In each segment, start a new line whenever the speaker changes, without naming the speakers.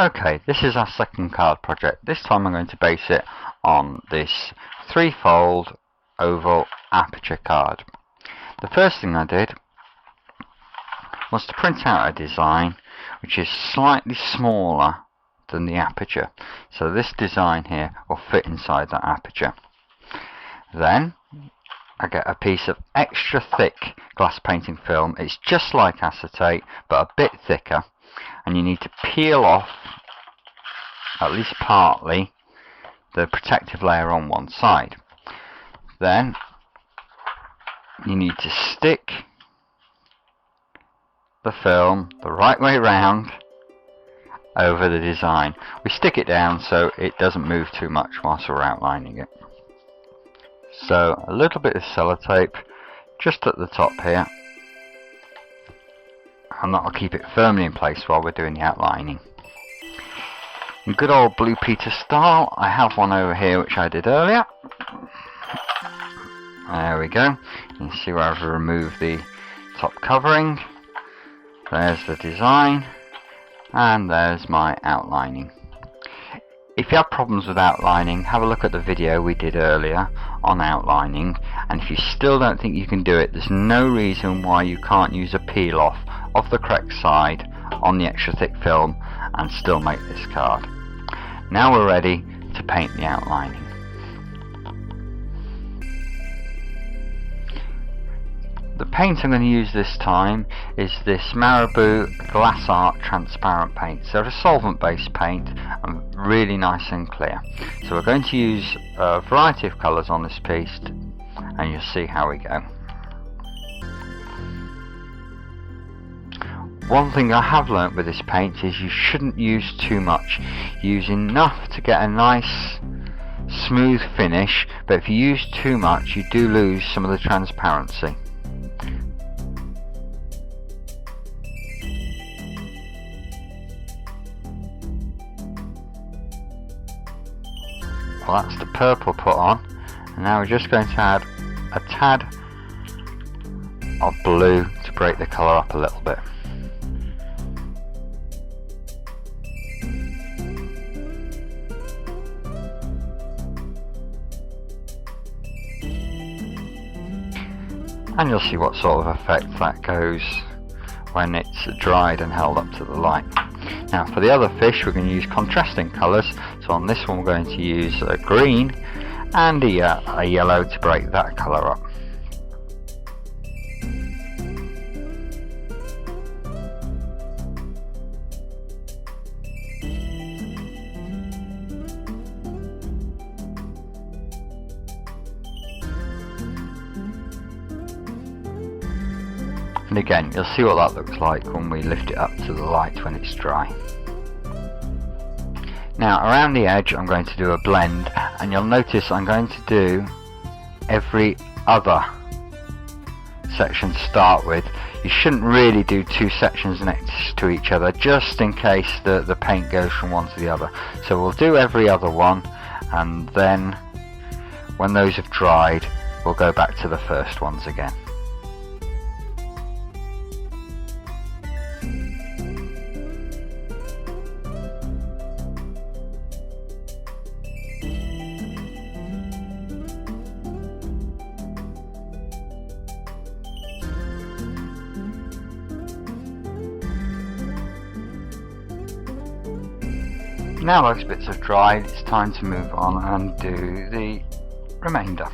Okay, this is our second card project. This time I'm going to base it on this threefold oval aperture card. The first thing I did was to print out a design which is slightly smaller than the aperture. So this design here will fit inside that aperture. Then I get a piece of extra thick glass painting film. It's just like acetate but a bit thicker, and you need to peel off, at least partly, the protective layer on one side. Then you need to stick the film the right way round over the design. We stick it down so it doesn't move too much whilst we're outlining it. So a little bit of sellotape just at the top here, and that'll keep it firmly in place while we're doing the outlining. In good old Blue Peter style, I have one over here which I did earlier. There we go. You can see where I've removed the top covering. There's the design, and there's my outlining. If you have problems with outlining, have a look at the video we did earlier on outlining, and if you still don't think you can do it, there's no reason why you can't use a peel off of the correct side on the extra thick film and still make this card. Now we're ready to paint the outlining. The paint I'm going to use this time is this Marabu Glass Art transparent paint. So it's a solvent based paint and really nice and clear. So we're going to use a variety of colours on this piece, and you'll see how we go. One thing I have learnt with this paint is you shouldn't use too much. Use enough to get a nice smooth finish, but if you use too much you do lose some of the transparency. Well, that's the purple put on, and now we're just going to add a tad of blue to break the colour up a little bit. And you'll see what sort of effect that goes when it's dried and held up to the light. Now for the other fish we're going to use contrasting colours. So on this one we're going to use a green and a yellow to break that colour up. And again, you'll see what that looks like when we lift it up to the light when it's dry. Now around the edge I'm going to do a blend, and you'll notice I'm going to do every other section to start with. You shouldn't really do two sections next to each other, just in case the paint goes from one to the other. So we'll do every other one, and then when those have dried we'll go back to the first ones again. Now those bits have dried, it's time to move on and do the remainder.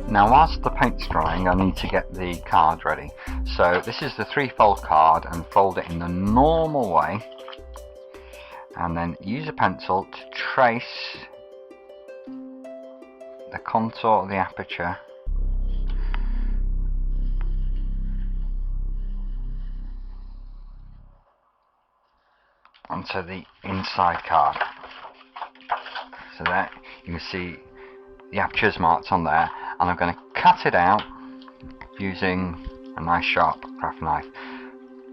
Now whilst the paint's drying I need to get the card ready. So this is the three-fold card, and fold it in the normal way, and then use a pencil to trace the contour of the aperture onto the inside card. So that You can see the apertures marked on there, and I'm going to cut it out using a nice sharp craft knife.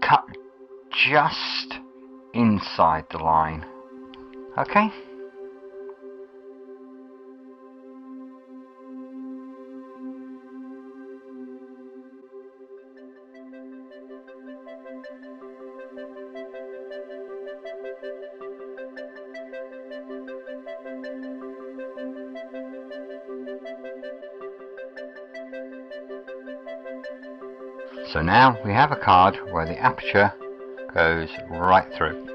Cut just inside the line. Okay? So now we have a card where the aperture goes right through.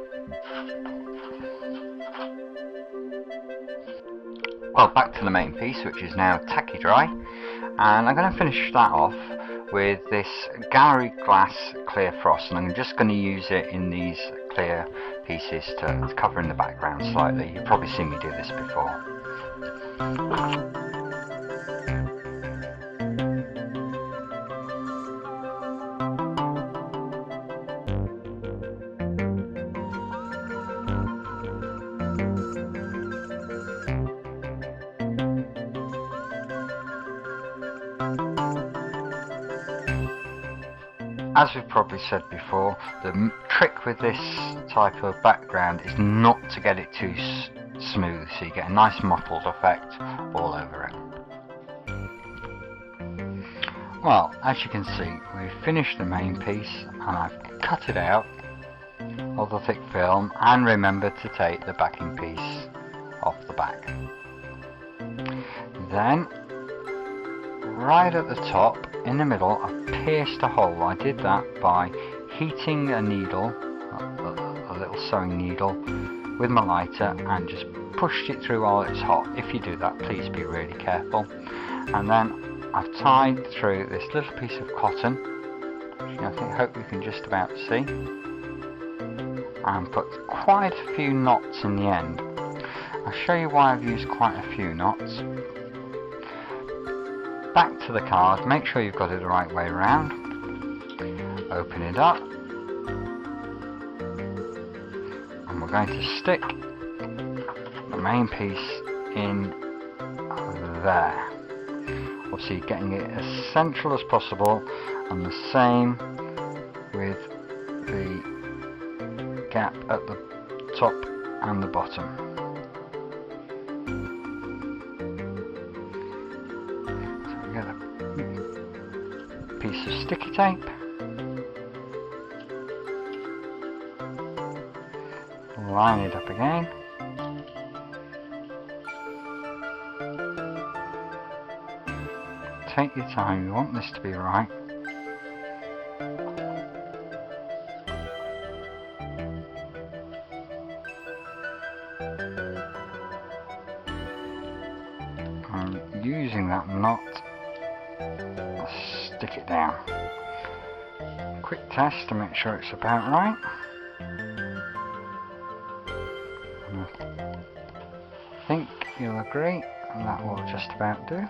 Well, back to the main piece, which is now tacky dry, and I'm going to finish that off with this gallery glass clear frost, and I'm just going to use it in these clear pieces to cover in the background slightly. You've probably seen me do this before. As we've probably said before, the trick with this type of background is not to get it too smooth, so you get a nice mottled effect all over it. Well, as you can see, we've finished the main piece, and I've cut it out of the thick film, and remembered to take the backing piece off the back. Then, right at the top, in the middle, I've pierced a hole. I did that by heating a needle, a little sewing needle, with my lighter, and just pushed it through while it's hot. If you do that, please be really careful. And then I've tied through this little piece of cotton, which I hope you can just about see, and put quite a few knots in the end. I'll show you why I've used quite a few knots. Back to the card, make sure you've got it the right way around. Open it up, and we're going to stick the main piece in there. Obviously getting it as central as possible, and the same with the gap at the top and the bottom. Piece of sticky tape, line it up again, take your time, you want this to be right. And using that knot, stick it down. Quick test to make sure it's about right. And I think you'll agree that will just about do.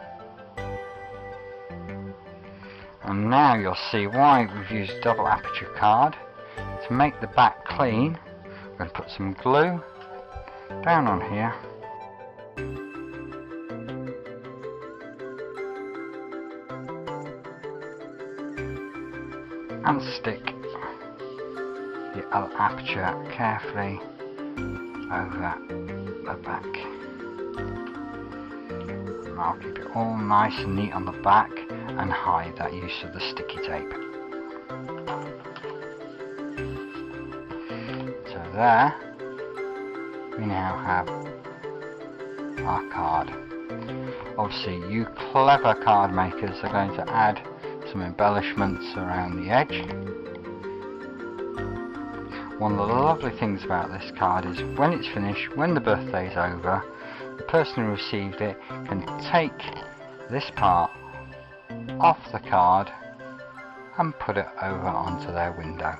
And now you'll see why we've used double aperture card. To make the back clean, I'm going to put some glue down on here. And stick the aperture carefully over the back. And I'll keep it all nice and neat on the back and hide that use of the sticky tape. So there we now have our card. Obviously you clever card makers are going to add some embellishments around the edge. One of the lovely things about this card is when it's finished, when the birthday is over, the person who received it can take this part off the card and put it over onto their window.